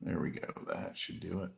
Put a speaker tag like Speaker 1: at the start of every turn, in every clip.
Speaker 1: There we go. That should do it.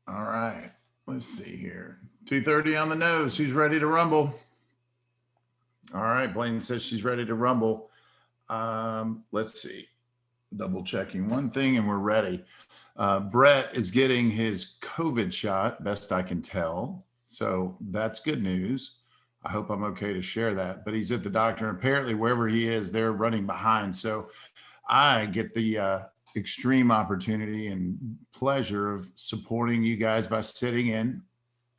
Speaker 1: All right, let's see here. 2:30 on the nose. Who's ready to rumble? All right, Blaine says she's ready to rumble. Let's see. Double checking one thing and we're ready. Brett is getting his COVID shot, best I can tell. So that's good news. I hope I'm okay to share that. But he's at the doctor. And apparently, wherever he is, they're running behind. So I get the extreme opportunity and pleasure of supporting you guys by sitting in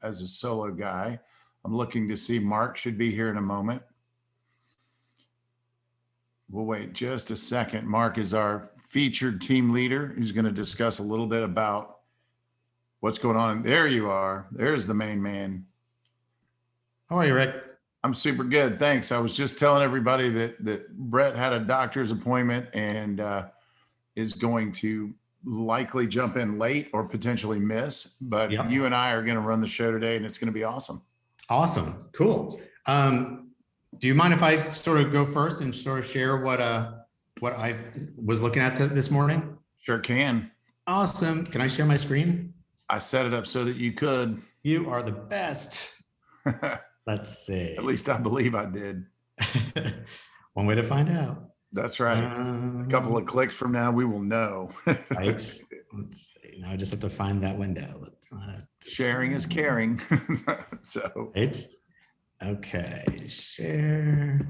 Speaker 1: as a solo guy. I'm looking to see Mark should be here in a moment. We'll wait just a second. Mark is our featured team leader. He's going to discuss a little bit about what's going on. There you are. There's the main man.
Speaker 2: How are you, Rick?
Speaker 1: I'm super good. Thanks. I was just telling everybody that Brett had a doctor's appointment and is going to likely jump in late or potentially miss. But
Speaker 2: Yep.
Speaker 1: You and I are going to run the show today, and it's going to be awesome.
Speaker 2: Awesome. Cool. Do you mind if I sort of go first and sort of share what I was looking at this morning?
Speaker 1: Sure can.
Speaker 2: Awesome. Can I share my screen?
Speaker 1: I set it up so that you could.
Speaker 2: You are the best. Let's see.
Speaker 1: At least I believe I did.
Speaker 2: One way to find out.
Speaker 1: That's right. A couple of clicks from now, we will know.
Speaker 2: Right. Let's see. Now I just have to find that window.
Speaker 1: Sharing is caring. So.
Speaker 2: Right. Okay. Share.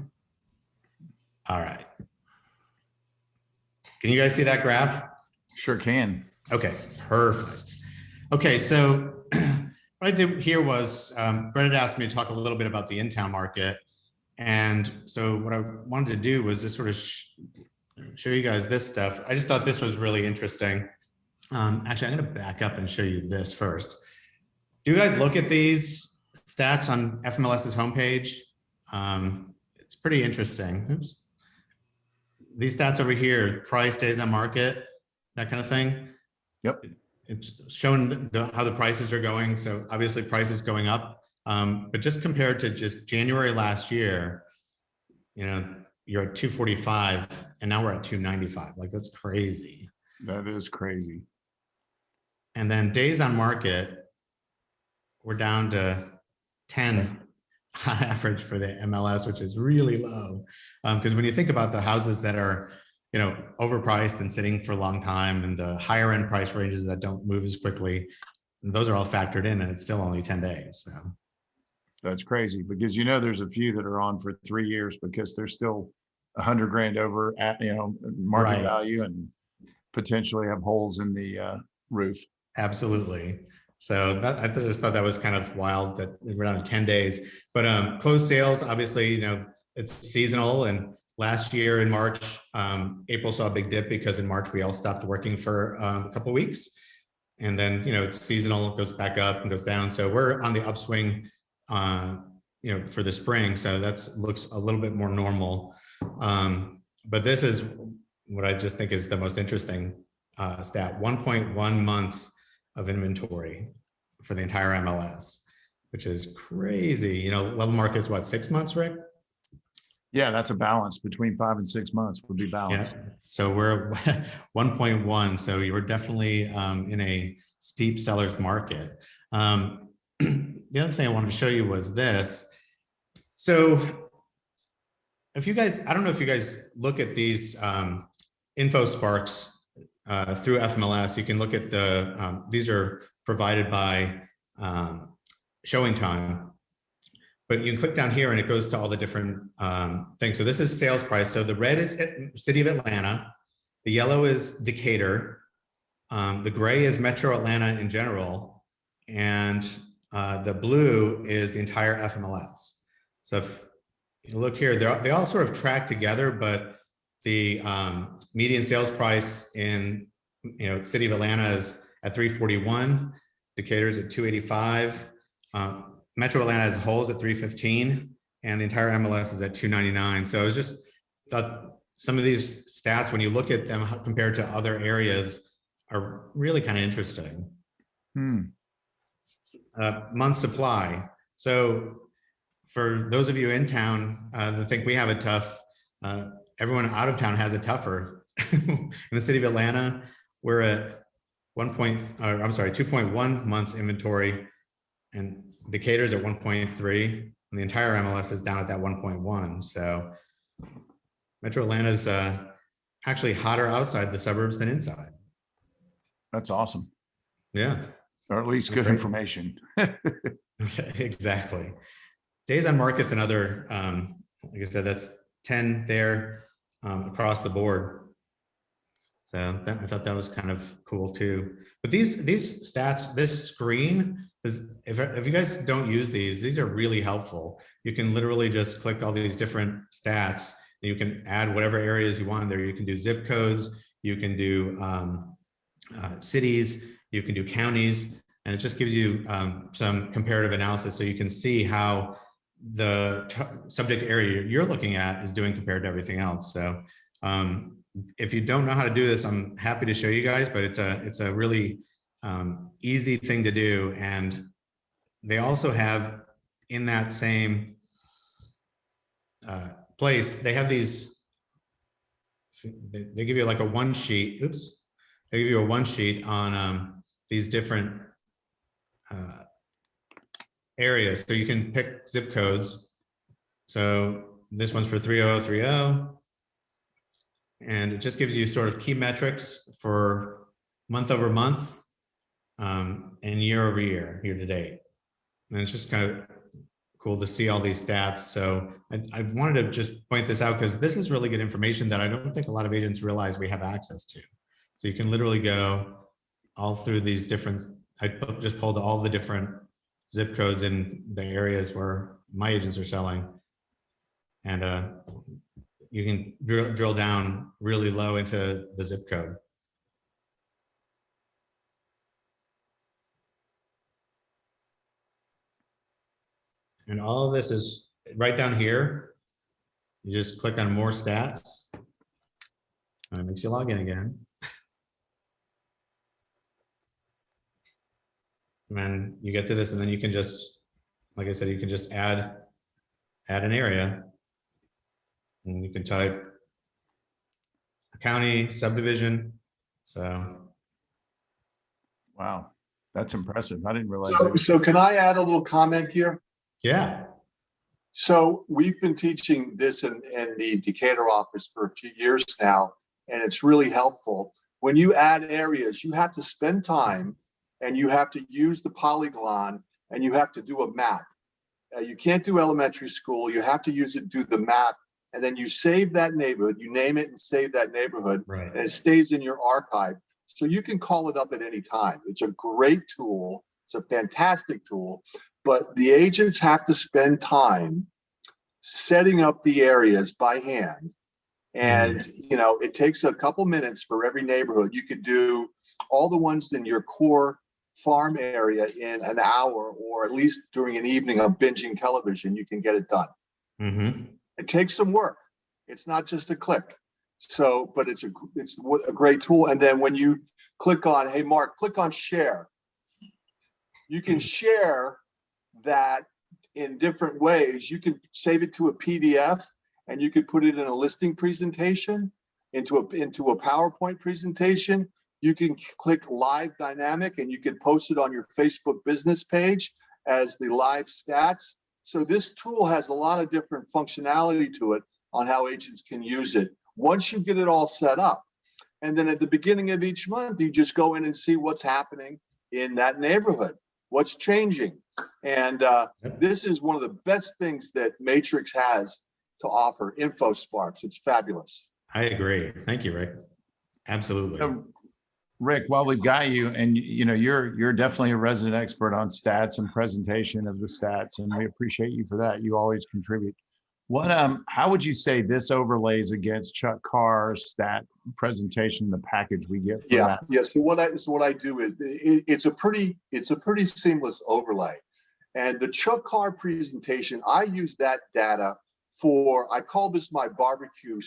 Speaker 2: All right. Can you guys see that graph?
Speaker 1: Sure can.
Speaker 2: Okay. Perfect. Okay. So what I did here was Brett had asked me to talk a little bit about the in-town market. And so what I wanted to do was just sort of show you guys this stuff. I just thought this was really interesting. Actually, I'm going to back up and show you this first. Do you guys look at these stats on FMLS's homepage? It's pretty interesting. Oops. These stats over here, price, days on market, that kind of thing.
Speaker 1: Yep.
Speaker 2: It's showing how the prices are going. So obviously prices going up. But just compared to just January last year, you know, you're at 245 and now we're at 295. Like that's crazy.
Speaker 1: That is crazy.
Speaker 2: And then days on market, we're down to 10 on average for the MLS, which is really low. Because when you think about the houses that are, overpriced and sitting for a long time, and the higher end price ranges that don't move as quickly, those are all factored in, and it's still only 10 days. So
Speaker 1: that's crazy, because there's a few that are on for 3 years because they're still 100 grand over at market
Speaker 2: Right.
Speaker 1: value and potentially have holes in the roof.
Speaker 2: Absolutely. So I just thought that was kind of wild that we're down to 10 days. But closed sales, obviously, it's seasonal. And last year in March, April saw a big dip because in March we all stopped working for a couple of weeks. And then, it's seasonal, it goes back up and goes down. So we're on the upswing, for the spring. So that looks a little bit more normal. But this is what I just think is the most interesting stat: 1.1 months of inventory for the entire MLS, which is crazy. Level market is what, 6 months, Rick?
Speaker 1: Yeah, that's a balance between 5 and 6 months would be balanced.
Speaker 2: Yeah. So we're 1.1. So you were definitely in a steep seller's market. The other thing I wanted to show you was this. So if you guys, I don't know if you guys look at these info sparks through FMLS, you can look at these are provided by Showing Time, but you can click down here and it goes to all the different things. So this is sales price. So the red is City of Atlanta, the yellow is Decatur, the gray is Metro Atlanta in general, and the blue is the entire FMLS. So if you look here, they all sort of track together, but the median sales price in City of Atlanta is at 341, Decatur's at 285, Metro Atlanta as a whole is at 315, and the entire MLS is at 299. So it's just thought some of these stats, when you look at them compared to other areas, are really kind of interesting. Month supply. So for those of you in town that think we have it tough, everyone out of town has it tougher. In the City of Atlanta, we're at 2.1 months inventory, and Decatur's at 1.3, and the entire MLS is down at that 1.1. So Metro Atlanta's actually hotter outside the suburbs than inside.
Speaker 1: That's awesome.
Speaker 2: Yeah.
Speaker 1: Or at least good information.
Speaker 2: Exactly. Days on market's another, like I said, that's 10 there across the board. So I thought that was kind of cool too. But these stats, this screen, if you guys don't use these are really helpful. You can literally just click all these different stats, and you can add whatever areas you want in there. You can do zip codes, you can do cities, you can do counties, and it just gives you some comparative analysis, so you can see how the subject area you're looking at is doing compared to everything else. So if you don't know how to do this, I'm happy to show you guys, but it's a really easy thing to do. And they also have in that same place, they have these, they give you like a one sheet, they give you a one sheet on these different areas. So you can pick zip codes. So this one's for 3030. And it just gives you sort of key metrics for month over month and year over year, year to date. And it's just kind of cool to see all these stats. So I wanted to just point this out because this is really good information that I don't think a lot of agents realize we have access to. So you can literally go all through these different, I just pulled all the different zip codes in the areas where my agents are selling. And you can drill down really low into the zip code. And all of this is right down here. You just click on more stats. And it makes you log in again. And then you get to this, and then you can just, like I said, you can just add an area. And you can type county, subdivision. So,
Speaker 1: Wow, that's impressive. I didn't realize
Speaker 3: So,
Speaker 1: that.
Speaker 3: so can I add a little comment here?
Speaker 2: yeah.
Speaker 3: So we've been teaching this in the Decatur office for a few years now, and it's really helpful. When you add areas, you have to spend time and you have to use the polygon and you have to do a map. You can't do elementary school. You have to use it, do the map, and then you save that neighborhood, you name it and save that neighborhood,
Speaker 2: Right.
Speaker 3: and it stays in your archive. So you can call it up at any time. It's a great tool. It's a fantastic tool, but the agents have to spend time setting up the areas by hand. And, you know, it takes a couple minutes for every neighborhood. You could do all the ones in your core farm area in an hour, or at least during an evening of binging television, you can get it done.
Speaker 2: Mm-hmm.
Speaker 3: It takes some work. It's not just a click. So, but it's a great tool. And then when you click on, hey, Mark, click on share. You can share that in different ways. You can save it to a PDF and you could put it in a listing presentation, into a PowerPoint presentation. You can click live dynamic and you can post it on your Facebook business page as the live stats. So this tool has a lot of different functionality to it on how agents can use it once you get it all set up. And then at the beginning of each month, you just go in and see what's happening in that neighborhood, what's changing. And this is one of the best things that Matrix has to offer, InfoSparks. It's fabulous.
Speaker 2: I agree. Thank you, Rick. Absolutely.
Speaker 1: So, Rick, while we've got you, and you know, you're definitely a resident expert on stats and presentation of the stats, and we appreciate you for that. You always contribute. What how would you say this overlays against Chuck Carr's stat presentation, the package we get for that?
Speaker 3: Yeah. So what I do is it's a pretty seamless overlay. And the Chuck Carr presentation, I use that data for, I call this my barbecue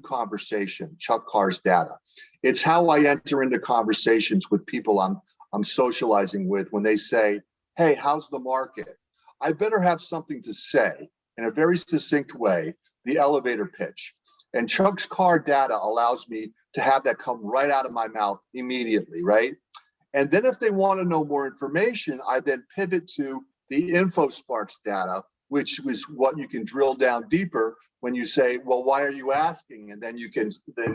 Speaker 3: conversation, Chuck Carr's data. It's how I enter into conversations with people I'm socializing with when they say, hey, how's the market? I better have something to say in a very succinct way, the elevator pitch. And Chuck's Carr data allows me to have that come right out of my mouth immediately, right? And then if they want to know more information, I then pivot to the InfoSparks data, which is what you can drill down deeper when you say, well, why are you asking? And then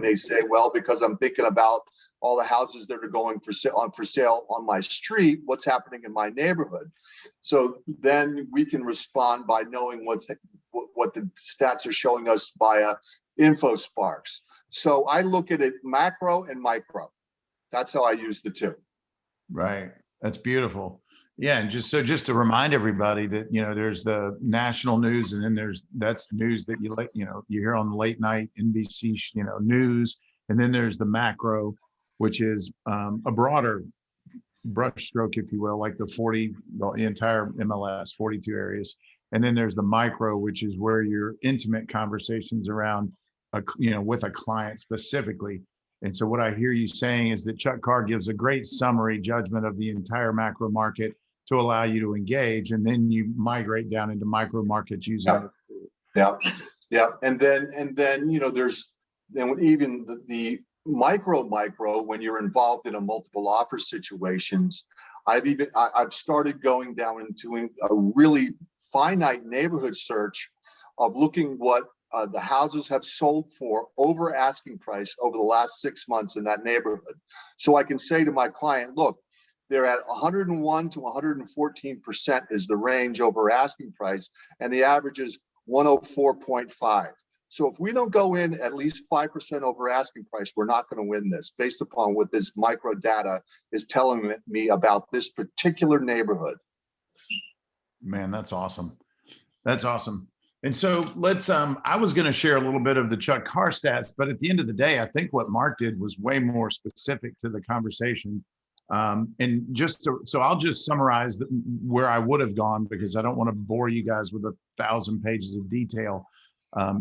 Speaker 3: they say, well, because I'm thinking about all the houses that are going for sale on my street, what's happening in my neighborhood. So then we can respond by knowing what the stats are showing us via InfoSparks. So I look at it macro and micro. That's how I use the two.
Speaker 1: Right. That's beautiful. Yeah. And just to remind everybody that, you know, there's the national news, and then that's news that you hear on the late night NBC, news. And then there's the macro, which is a broader brushstroke, if you will, like the entire MLS, 42 areas. And then there's the micro, which is where your intimate conversations around, with a client specifically. And so what I hear you saying is that Chuck Carr gives a great summary judgment of the entire macro market to allow you to engage, and then you migrate down into micro markets using
Speaker 3: Yeah. And then there's even the micro when you're involved in a multiple offer situations. I've started going down and doing a really finite neighborhood search of looking what the houses have sold for over asking price over the last 6 months in that neighborhood. So I can say to my client, look, they're at 101 to 114% is the range over asking price, and the average is 104.5. So if we don't go in at least 5% over asking price, we're not going to win this, based upon what this micro data is telling me about this particular neighborhood.
Speaker 1: Man, that's awesome. That's awesome. And so let's, I was going to share a little bit of the Chuck Carr stats, but at the end of the day, I think what Mark did was way more specific to the conversation. And so I'll just summarize where I would have gone, because I don't want to bore you guys with 1,000 pages of detail,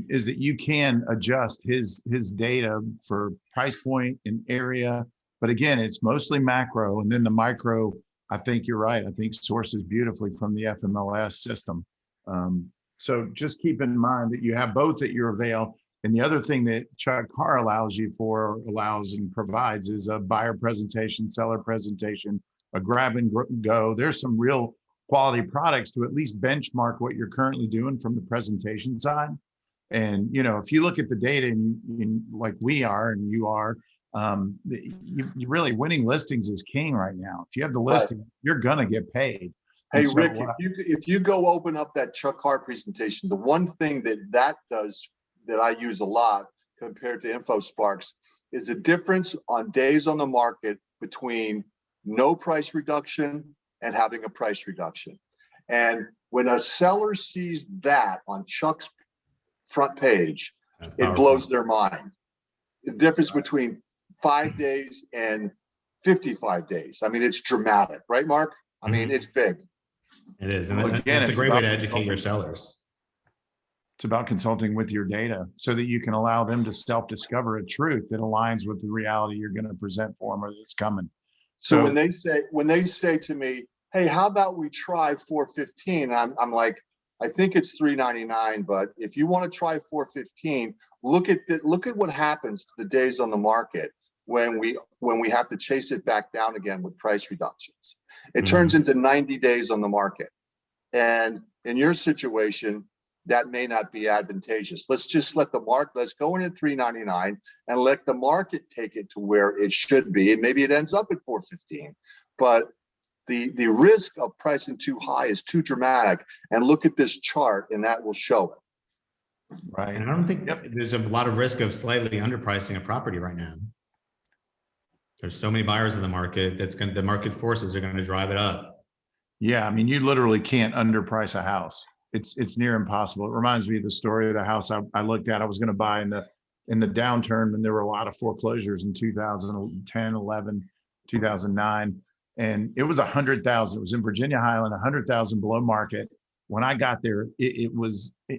Speaker 1: is that you can adjust his data for price point and area. But again, it's mostly macro. And then the micro, I think you're right. I think sources beautifully from the FMLS system. So just keep in mind that you have both at your avail. And the other thing that Chuck Carr allows and provides is a buyer presentation, seller presentation, a grab and go. There's some real quality products to at least benchmark what you're currently doing from the presentation side. And, you know, if you look at the data and like we are and you are, you really winning listings is king right now. If you have the listing, you're going to get paid.
Speaker 3: Hey,
Speaker 1: And so,
Speaker 3: Rick, if you go open up that Chuck Carr presentation, the one thing that does that I use a lot compared to InfoSparks is the difference on days on the market between no price reduction and having a price reduction. And when a seller sees that on Chuck's front page, it blows their mind. The difference between 5 days and 55 days. I mean, it's dramatic, right, Mark? I mean, it's big.
Speaker 2: It is. And
Speaker 1: Well, again,
Speaker 2: it's a
Speaker 1: it's
Speaker 2: great way
Speaker 1: about
Speaker 2: to educate your
Speaker 1: consulting.
Speaker 2: sellers.
Speaker 1: It's about consulting with your data so that you can allow them to self-discover a truth that aligns with the reality you're going to present for them or that's coming.
Speaker 3: So when they say to me, hey, how about we try 415? I'm like, I think it's 399, but if you want to try 415, look at what happens to the days on the market when we have to chase it back down again with price reductions. It turns into 90 days on the market. And in your situation, that may not be advantageous. Let's just let's go in at 399 and let the market take it to where it should be. And maybe it ends up at 415. But the risk of pricing too high is too dramatic. And look at this chart, and that will show it.
Speaker 1: Right.
Speaker 2: And I don't think there's a lot of risk of slightly underpricing a property right now. There's so many buyers in the market the market forces are going to drive it up.
Speaker 1: Yeah, I mean, you literally can't underprice a house. It's near impossible. It reminds me of the story of the house I looked at. I was going to buy in the downturn, and there were a lot of foreclosures in 2010, 11, 2009, and it was 100,000. It was in Virginia Highland, 100,000 below market. When I got there, it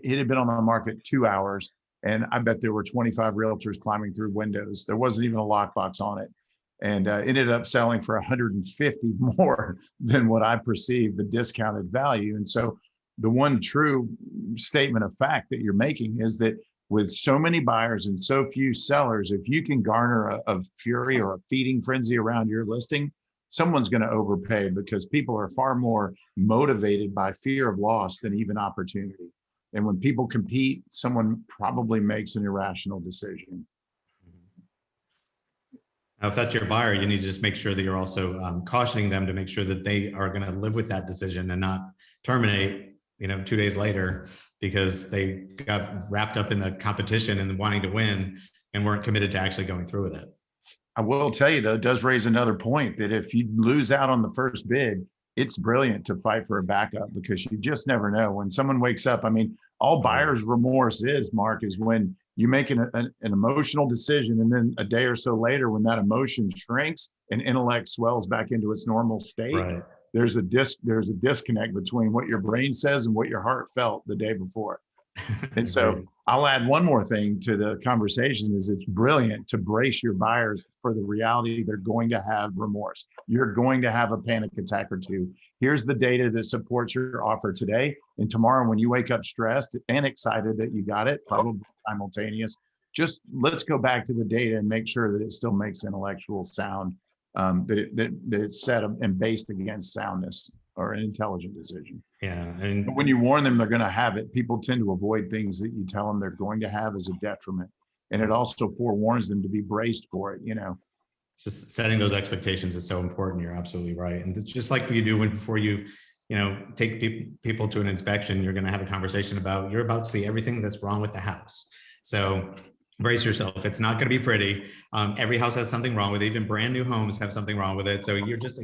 Speaker 1: had been on the market 2 hours, and I bet there were 25 realtors climbing through windows. There wasn't even a lockbox on it. And ended up selling for 150 more than what I perceived the discounted value. And so the one true statement of fact that you're making is that with so many buyers and so few sellers, if you can garner a fury or a feeding frenzy around your listing, someone's going to overpay because people are far more motivated by fear of loss than even opportunity. And when people compete, someone probably makes an irrational decision.
Speaker 2: Now, if that's your buyer, you need to just make sure that you're also cautioning them to make sure that they are going to live with that decision and not terminate, 2 days later because they got wrapped up in the competition and wanting to win and weren't committed to actually going through with it.
Speaker 1: I will tell you, though, it does raise another point that if you lose out on the first bid, it's brilliant to fight for a backup because you just never know when someone wakes up. I mean, all buyer's remorse is, Mark, is when you make an emotional decision and then a day or so later, when that emotion shrinks and intellect swells back into its normal state,
Speaker 2: Right.
Speaker 1: there's a disconnect between what your brain says and what your heart felt the day before. And so I'll add one more thing to the conversation is it's brilliant to brace your buyers for the reality they're going to have remorse. You're going to have a panic attack or two. Here's the data that supports your offer today. And tomorrow when you wake up stressed and excited that you got it, probably simultaneous, just let's go back to the data and make sure that it still makes intellectual sound, that it's set up and based against soundness or an intelligent decision.
Speaker 2: Yeah. And
Speaker 1: But when you warn them they're going to have it, people tend to avoid things that you tell them they're going to have as a detriment. And it also forewarns them to be braced for it,
Speaker 2: just setting those expectations is so important. You're absolutely right. And it's just like you do before you take people to an inspection, you're going to have a conversation you're about to see everything that's wrong with the house. So brace yourself. It's not going to be pretty. Every house has something wrong with it. Even brand new homes have something wrong with it. So you're just,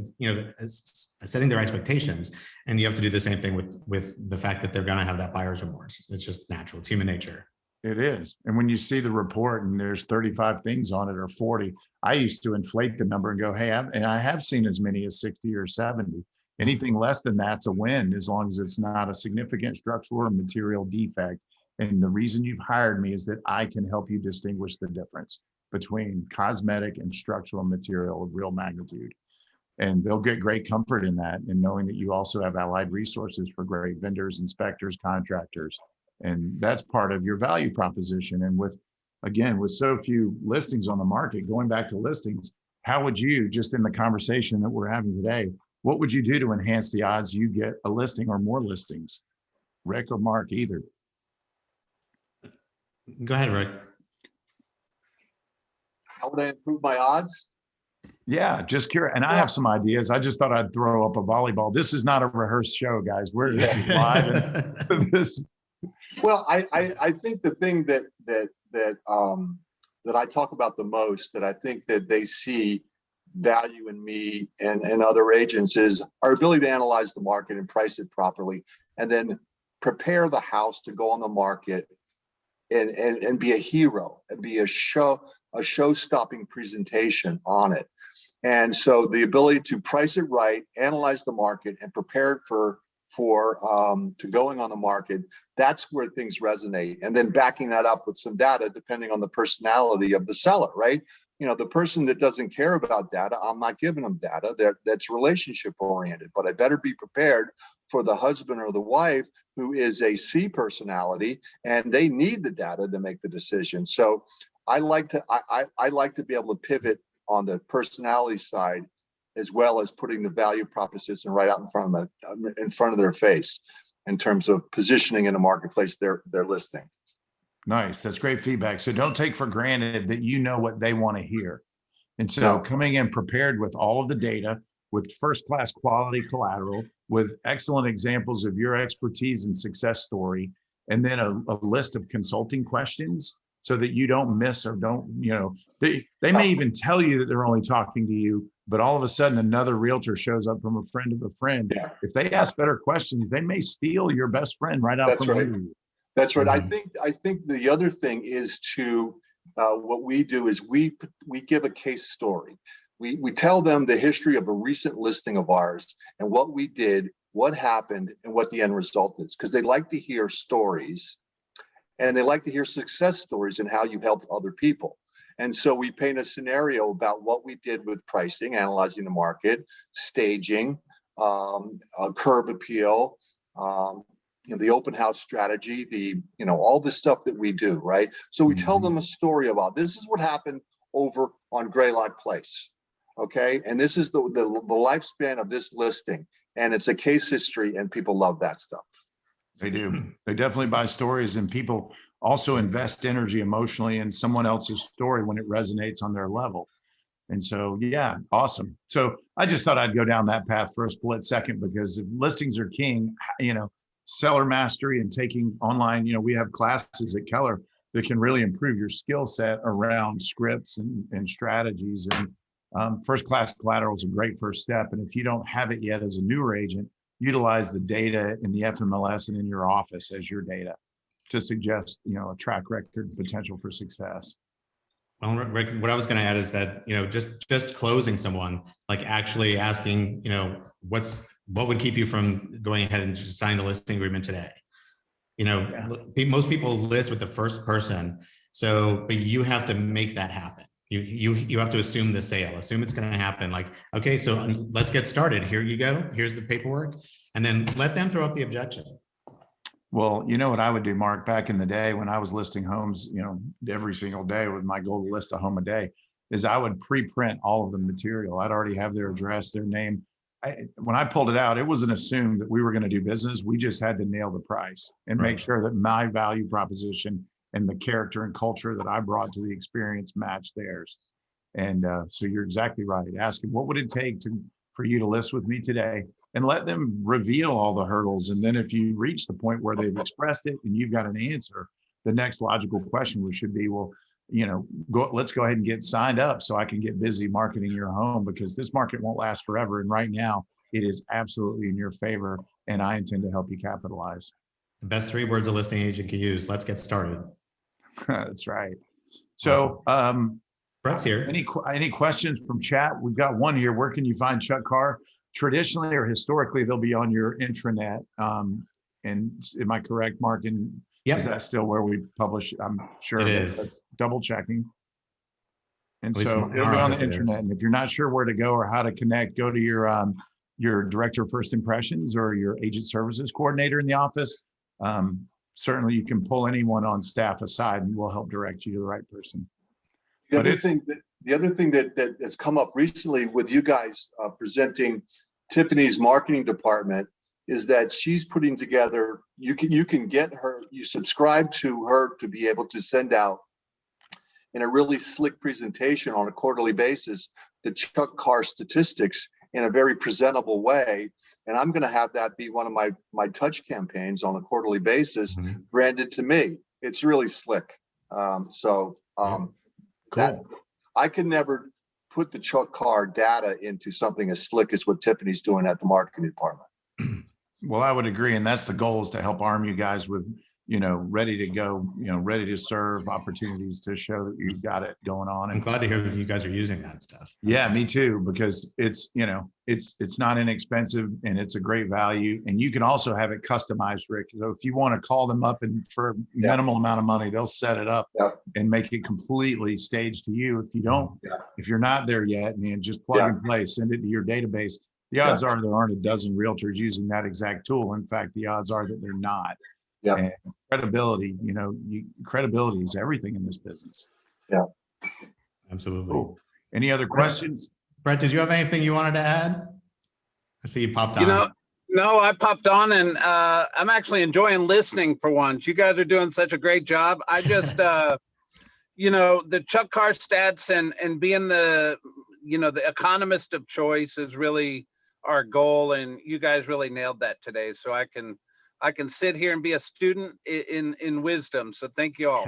Speaker 2: setting their expectations, and you have to do the same thing with the fact that they're going to have that buyer's remorse. It's just natural. It's human nature.
Speaker 1: It is. And when you see the report and there's 35 things on it or 40, I used to inflate the number and go, hey, I have seen as many as 60 or 70. Anything less than that's a win, as long as it's not a significant structural or material defect. And the reason you've hired me is that I can help you distinguish the difference between cosmetic and structural material of real magnitude. And they'll get great comfort in that, and knowing that you also have allied resources for great vendors, inspectors, contractors. And that's part of your value proposition. And with, again, with so few listings on the market, going back to listings, how would you, just in the conversation that we're having today, what would you do to enhance the odds you get a listing or more listings? Rick or Mark, either.
Speaker 2: Go ahead, Rick.
Speaker 3: How would I improve my odds?
Speaker 1: Yeah, just curious. And I have some ideas. I just thought I'd throw up a volleyball. This is not a rehearsed show, guys. This is live. And this.
Speaker 3: Well, I think the thing that I talk about the most, that I think that they see value in me and other agents, is our ability to analyze the market and price it properly, and then prepare the house to go on the market and be a hero and be a show-stopping presentation on it. And so the ability to price it right, analyze the market, and prepare for to going on the market, that's where things resonate. And then backing that up with some data, depending on the personality of the seller, right? The person that doesn't care about data, I'm not giving them data. That's relationship oriented, but I better be prepared for the husband or the wife who is a C personality, and they need the data to make the decision. So I like to be able to pivot on the personality side, as well as putting the value proposition right out in front of their face in terms of positioning in the marketplace they're listing.
Speaker 1: Nice. That's great feedback. So don't take for granted that you know what they want to hear. And so coming in prepared with all of the data, with first-class quality collateral, with excellent examples of your expertise and success story, and then a list of consulting questions so that you don't miss or don't, they may even tell you that they're only talking to you, but all of a sudden another realtor shows up from a friend of a friend. Yeah. If they ask better questions, they may steal your best friend right out from under you.
Speaker 3: That's right. I think the other thing is to what we do is we give a case story. We tell them the history of a recent listing of ours and what we did, what happened, and what the end result is, because they like to hear stories, and they like to hear success stories and how you helped other people. And so we paint a scenario about what we did with pricing, analyzing the market, staging, curb appeal, the open house strategy, all the stuff that we do, right? So we tell them a story about, this is what happened over on Greylock Place, okay? And this is the lifespan of this listing, and it's a case history, and people love that stuff.
Speaker 1: They do. They definitely buy stories, and people also invest energy emotionally in someone else's story when it resonates on their level. And so, yeah, awesome. So I just thought I'd go down that path for a split second, because if listings are king, seller mastery and taking online, we have classes at Keller that can really improve your skill set around scripts and strategies. And first-class collateral is a great first step. And if you don't have it yet as a newer agent, utilize the data in the FMLS and in your office as your data to suggest, a track record potential for success.
Speaker 2: Well, Rick, what I was going to add is that, just closing someone, like actually asking, what would keep you from going ahead and just signing the listing agreement today? Most people list with the first person. So, but you have to make that happen. You have to assume the sale, assume it's going to happen. Like, okay, so let's get started. Here you go. Here's the paperwork. And then let them throw up the objection.
Speaker 1: Well, you know what I would do, Mark, back in the day when I was listing homes, every single day with my goal to list a home a day, is I would pre-print all of the material. I'd already have their address, their name. When I pulled it out, it wasn't assumed that we were going to do business. We just had to nail the price and make sure that my value proposition and the character and culture that I brought to the experience matched theirs. And so you're exactly right. Ask them, what would it take for you to list with me today? And let them reveal all the hurdles. And then if you reach the point where they've expressed it and you've got an answer, the next logical question should be, well, let's go ahead and get signed up so I can get busy marketing your home, because this market won't last forever. And right now it is absolutely in your favor, and I intend to help you capitalize.
Speaker 2: The best 3 words a listing agent can use. Let's get started.
Speaker 1: That's right. So,
Speaker 2: Brett's here.
Speaker 1: Any questions from chat? We've got one here. Where can you find Chuck Carr? Traditionally or historically, they'll be on your intranet. And am I correct, Mark? And is that still where we publish? I'm sure
Speaker 2: it is.
Speaker 1: Double checking. And
Speaker 2: At least
Speaker 1: so
Speaker 2: in
Speaker 1: it'll
Speaker 2: our
Speaker 1: be on the
Speaker 2: office it is.
Speaker 1: internet. And if you're not sure where to go or how to connect, go to your director of first impressions or your agent services coordinator in the office. Certainly you can pull anyone on staff aside and we'll help direct you to the right person.
Speaker 3: The other thing that's come up recently with you guys presenting Tiffany's marketing department is that she's putting together, you can get her, you subscribe to her to be able to send out in a really slick presentation on a quarterly basis, the truck car statistics in a very presentable way. And I'm going to have that be one of my touch campaigns on a quarterly basis, branded to me. It's really slick. Cool. That I can never put the truck car data into something as slick as what Tiffany's doing at the marketing department.
Speaker 1: Well, I would agree. And that's the goal, is to help arm you guys with, ready to go, ready to serve opportunities to show that you've got it going on.
Speaker 2: I'm glad to hear that you guys are using that stuff. That's
Speaker 1: yeah,
Speaker 2: awesome.
Speaker 1: me too, because it's not inexpensive and it's a great value. And you can also have it customized, Rick. So if you want to call them up and for a minimal amount of money, they'll set it up and make it completely staged to you. If you don't, if you're not there yet, man, just plug and play, send it to your database. The odds are there aren't a dozen realtors using that exact tool. In fact, the odds are that they're not. And credibility, credibility is everything in this business.
Speaker 3: Yeah,
Speaker 2: absolutely.
Speaker 1: Cool. Any other questions?
Speaker 2: Brett, did you have anything you wanted to add? I see you popped on.
Speaker 4: No, I popped on and I'm actually enjoying listening for once. You guys are doing such a great job. I just, the Chuck Carr stats and being the economist of choice is really our goal. And you guys really nailed that today. So I can sit here and be a student in wisdom. So thank you all.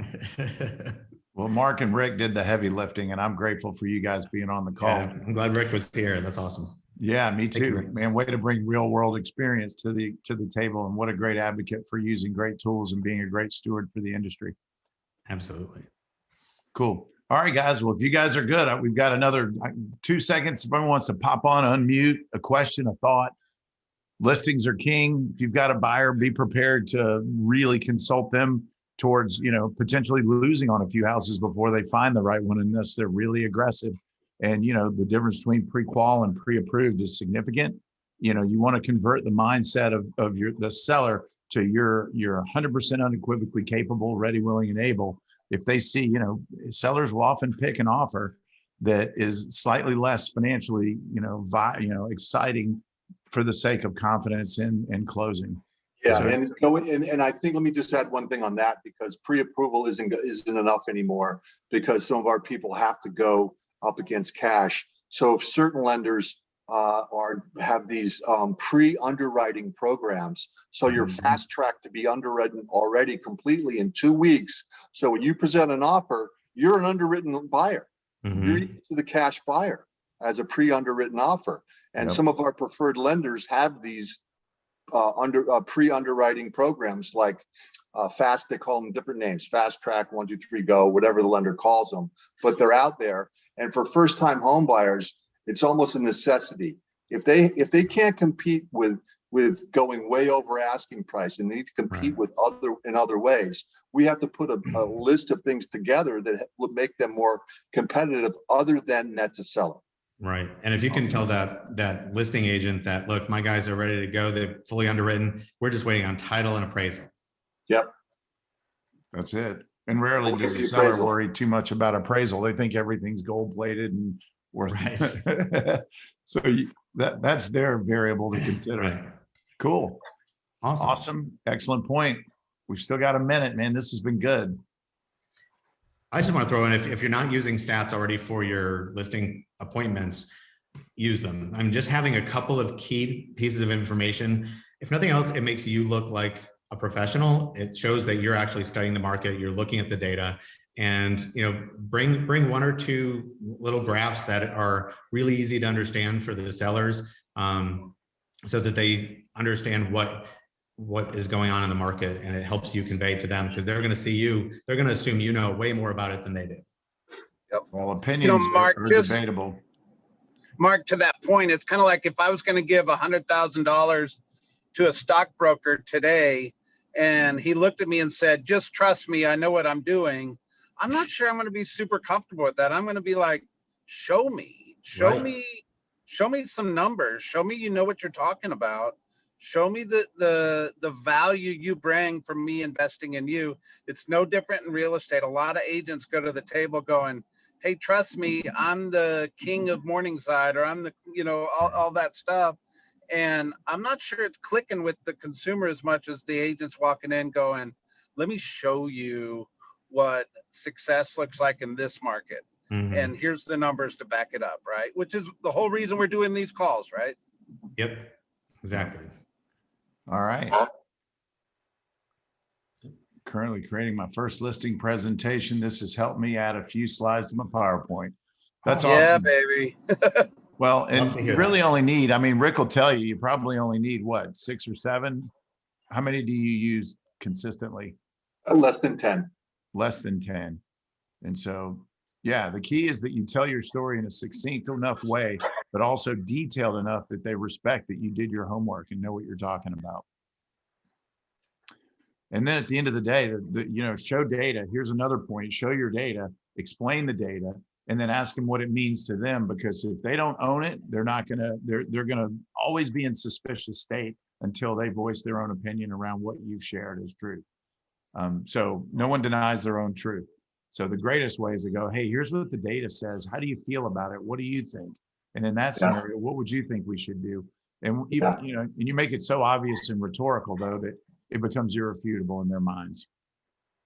Speaker 1: Well, Mark and Rick did the heavy lifting, and I'm grateful for you guys being on the call.
Speaker 2: Yeah, I'm glad Rick was here. That's awesome.
Speaker 1: Yeah, me too, man. Way to bring real world experience to the table, and what a great advocate for using great tools and being a great steward for the industry.
Speaker 2: Absolutely.
Speaker 1: Cool. All right, guys. Well, if you guys are good, we've got another 2 seconds. If anyone wants to pop on, unmute, a question, a thought. Listings are king. If you've got a buyer, be prepared to really consult them towards, potentially losing on a few houses before they find the right one, unless they're really aggressive. And, the difference between pre-qual and pre-approved is significant. You want to convert the mindset of the seller to you're 100% unequivocally capable, ready, willing, and able. If they see, sellers will often pick an offer that is slightly less financially, exciting for the sake of confidence in closing.
Speaker 3: Yeah, and I think, let me just add one thing on that, because pre-approval isn't enough anymore, because some of our people have to go up against cash. So if certain lenders have these pre-underwriting programs, so you're fast tracked to be underwritten already completely in 2 weeks. So when you present an offer, you're an underwritten buyer. You're equal to the cash buyer as a pre-underwritten offer. And some of our preferred lenders have these pre-underwriting programs, like fast, they call them different names, fast track, 1, 2, 3, go, whatever the lender calls them, but they're out there. And for first-time home buyers, it's almost a necessity. If they can't compete with going way over asking price and need to compete with other ways, we have to put a list of things together that would make them more competitive other than net to seller.
Speaker 2: Right. And if you can tell that listing agent that, look, my guys are ready to go, they're fully underwritten, we're just waiting on title and appraisal.
Speaker 3: Yep.
Speaker 1: That's it. And rarely does the seller worry too much about appraisal. They think everything's gold plated and worth it. So that's their variable to consider.
Speaker 2: Right.
Speaker 1: Cool.
Speaker 2: Awesome.
Speaker 1: Excellent point. We've still got a minute, man. This has been good.
Speaker 2: I just want to throw in, if you're not using stats already for your listing appointments, use them. I'm just having a couple of key pieces of information. If nothing else, it makes you look like a professional. It shows that you're actually studying the market, you're looking at the data, and bring 1 or 2 little graphs that are really easy to understand for the sellers, so that they understand what is going on in the market, and it helps you convey to them, because they're going to see you, they're going to assume you know way more about it than they do.
Speaker 3: Yep.
Speaker 1: Well, opinions
Speaker 4: Mark,
Speaker 1: are debatable.
Speaker 4: Mark, to that point, it's kind of like if I was going to give $100,000 to a stockbroker today, and he looked at me and said, "Just trust me, I know what I'm doing," I'm not sure I'm going to be super comfortable with that. I'm going to be like, show me some numbers. Show me, you know what you're talking about. Show me the value you bring from me investing in you. It's no different in real estate. A lot of agents go to the table going, hey, trust me, I'm the king of Morningside, or I'm the, all that stuff. And I'm not sure it's clicking with the consumer as much as the agents walking in going, let me show you what success looks like in this market.
Speaker 2: Mhm.
Speaker 4: And here's the numbers to back it up, right? Which is the whole reason we're doing these calls, right?
Speaker 2: Yep, exactly.
Speaker 1: All right. Currently creating my first listing presentation. This has helped me add a few slides to my PowerPoint. That's
Speaker 4: Yeah,
Speaker 1: awesome.
Speaker 4: baby.
Speaker 1: Well, and
Speaker 2: Love to
Speaker 1: you
Speaker 2: hear
Speaker 1: really
Speaker 2: that.
Speaker 1: only need, I mean, Rick will tell you, you probably only need what, 6 or 7? How many do you use consistently?
Speaker 3: Less than 10.
Speaker 1: Less than 10. And so, yeah, the key is that you tell your story in a succinct enough way, but also detailed enough that they respect that you did your homework and know what you're talking about. And then at the end of the day, show data. Here's another point. Show your data, explain the data, and then ask them what it means to them. Because if they don't own it, they're gonna always be in suspicious state until they voice their own opinion around what you've shared as truth. So no one denies their own truth. So the greatest way is to go, hey, here's what the data says. How do you feel about it? What do you think? And in that scenario, what would you think we should do? And even, and you make it so obvious and rhetorical though, that it becomes irrefutable in their minds.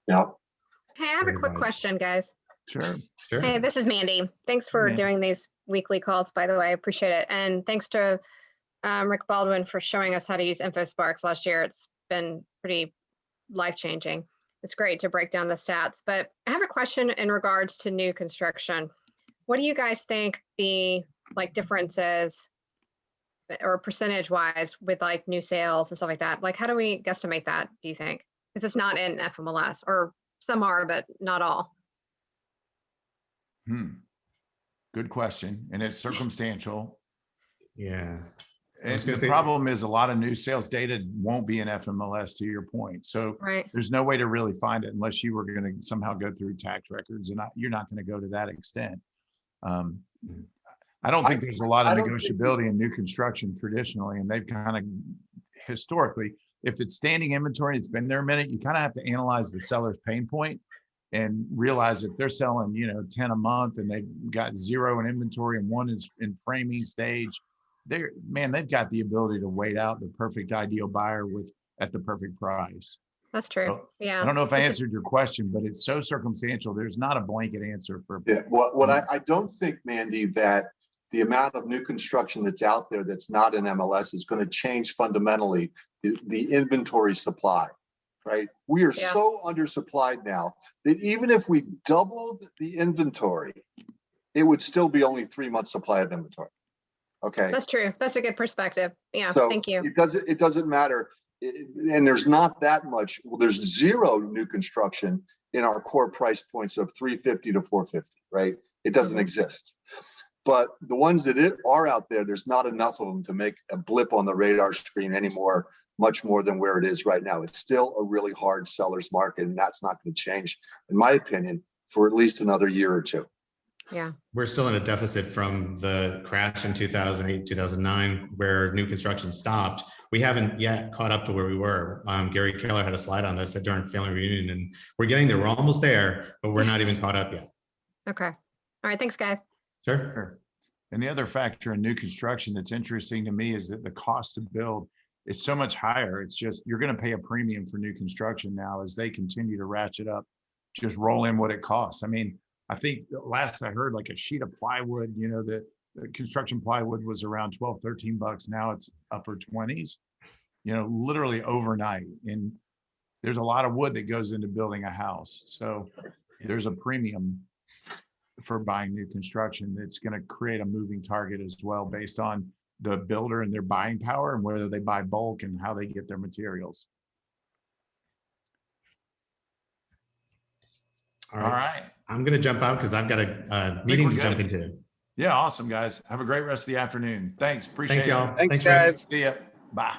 Speaker 3: Yeah.
Speaker 5: Hey, I have a
Speaker 2: Great
Speaker 5: quick
Speaker 2: advice.
Speaker 5: question, guys.
Speaker 1: Sure.
Speaker 2: Sure.
Speaker 5: Hey, this is Mandy. Thanks for
Speaker 1: Mandy.
Speaker 5: doing these weekly calls, by the way. I appreciate it. And thanks to Rick Baldwin for showing us how to use InfoSparks last year. It's been pretty life-changing. It's great to break down the stats. But I have a question in regards to new construction. What do you guys think the difference is, or percentage-wise, with new sales and stuff like that? How do we guesstimate that, do you think? Because it's not in FMLS, or some are, but not all.
Speaker 1: Good question. And it's circumstantial.
Speaker 2: Yeah.
Speaker 1: And
Speaker 2: gonna
Speaker 1: the
Speaker 2: say-
Speaker 1: problem is a lot of new sales data won't be in FMLS, to your point. So
Speaker 5: Right.
Speaker 1: there's no way to really find it unless you were going to somehow go through tax records, and you're not going to go to that extent. I don't think there's a lot of
Speaker 3: I don't think-
Speaker 1: negotiability in new construction traditionally, and they've kind of historically, if it's standing inventory, it's been there a minute, you kind of have to analyze the seller's pain point and realize if they're selling, 10 a month and they've got 0 in inventory and 1 is in framing stage, they've got the ability to wait out the perfect ideal buyer at the perfect price.
Speaker 5: That's true.
Speaker 1: So,
Speaker 5: Yeah.
Speaker 1: I don't know if I answered your question, but it's so circumstantial. There's not a blanket answer for.
Speaker 3: Yeah. What I don't think, Mandy, that the amount of new construction that's out there that's not in MLS is going to change fundamentally the inventory supply, right? We are so undersupplied now that even if we doubled the inventory, it would still be only 3 months supply of inventory. Okay.
Speaker 5: That's true. That's a good perspective. Yeah.
Speaker 3: So
Speaker 5: Thank you.
Speaker 3: It doesn't matter. And there's not that much. Well, there's 0 new construction in our core price points of 350 to 450, right? It doesn't exist. But the ones that are out there, there's not enough of them to make a blip on the radar screen anymore, much more than where it is right now. It's still a really hard seller's market, and that's not going to change, in my opinion, for at least another year or 2.
Speaker 5: Yeah.
Speaker 2: We're still in a deficit from the crash in 2008, 2009, where new construction stopped. We haven't yet caught up to where we were. Gary Keller had a slide on this during family reunion, and we're getting there. We're almost there, but we're not even caught up yet.
Speaker 5: Okay. All right. Thanks, guys.
Speaker 2: Sure.
Speaker 1: And the other factor in new construction that's interesting to me is that the cost to build is so much higher. It's just, you're going to pay a premium for new construction now as they continue to ratchet up, just roll in what it costs. I mean, I think last I heard, a sheet of plywood, the construction plywood was around 12, 13 bucks. Now it's upper 20s, literally overnight. And there's a lot of wood that goes into building a house. So there's a premium for buying new construction that's going to create a moving target as well, based on the builder and their buying power and whether they buy bulk and how they get their materials. All right.
Speaker 2: I'm going to jump out because I've got a meeting to jump into.
Speaker 1: Yeah. Awesome, guys. Have a great rest of the afternoon. Thanks. Appreciate
Speaker 2: Thanks, y'all.
Speaker 1: it.
Speaker 4: Thanks,
Speaker 2: Rick.
Speaker 4: guys.
Speaker 1: See ya. Bye.